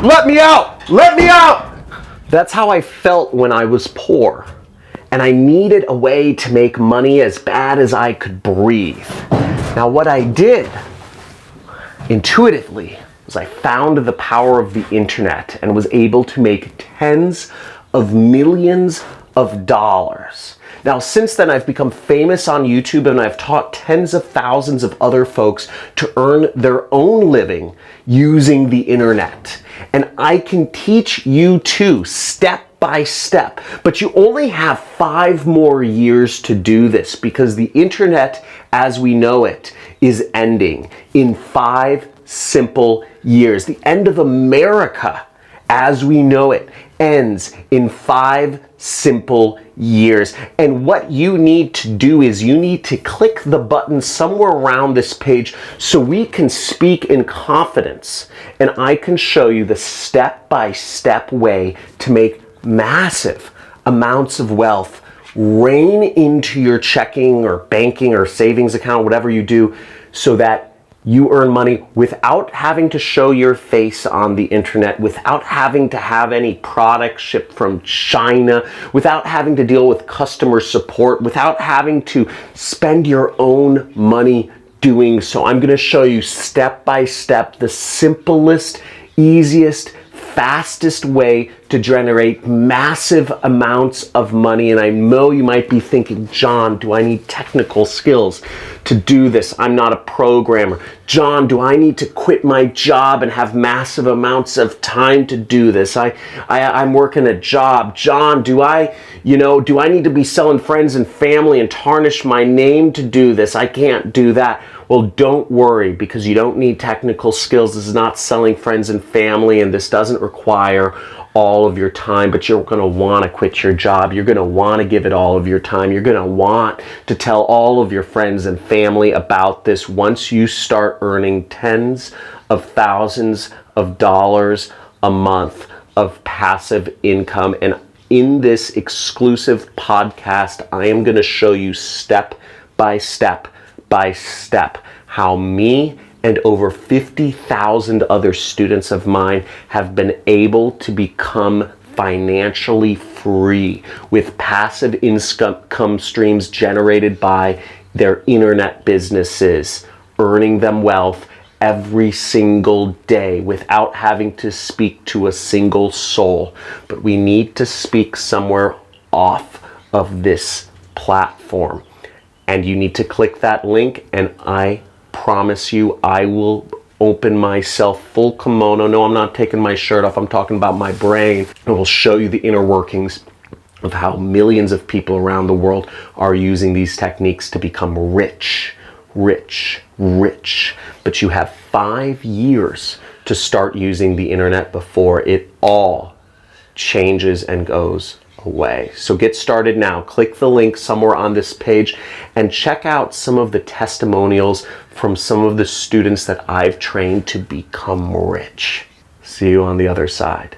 Let me out! Let me out! That's how I felt when I was poor. And I needed a way to make money as bad as I could breathe. Now what I did, intuitively, was I found the power of the internet and was able to make tens of millions of dollars. Now, since then, I've become famous on YouTube and I've taught tens of thousands of other folks to earn their own living using the internet. And I can teach you too, step by step. But you only have 5 more years to do this because the internet as we know it is ending in 5 simple years. The end of America as we know it ends in 5 simple years. And what you need to do is you need to click the button somewhere around this page so we can speak in confidence and I can show you the step-by-step way to make massive amounts of wealth rain into your checking or banking or savings account, whatever you do, so that you earn money without having to show your face on the internet, without having to have any product shipped from China, without having to deal with customer support, without having to spend your own money doing so. I'm going to show you step by step the simplest, easiest, fastest way to generate massive amounts of money. And I know you might be thinking, John, do I need technical skills to do this? I'm not a programmer. John, do I need to quit my job and have massive amounts of time to do this? I'm working a job. John, do I need to be selling friends and family and tarnish my name to do this? I can't do that. Well, don't worry, because you don't need technical skills. This is not selling friends and family, and this doesn't require all of your time, but you're going to want to quit your job. You're going to want to give it all of your time. You're going to want to tell all of your friends and family about this once you start earning tens of thousands of dollars a month of passive income. And in this exclusive podcast, I am going to show you step by step by step how me and over 50,000 other students of mine have been able to become financially free with passive income streams generated by their internet businesses, earning them wealth every single day without having to speak to a single soul. But we need to speak somewhere off of this platform. And you need to click that link, and I promise you I will open myself full kimono. No, I'm not taking my shirt off. I'm talking about my brain. I will show you the inner workings of how millions of people around the world are using these techniques to become rich, rich, rich. But you have 5 years to start using the internet before it all changes and goes away. So get started now. Click the link somewhere on this page and check out some of the testimonials from some of the students that I've trained to become rich. See you on the other side.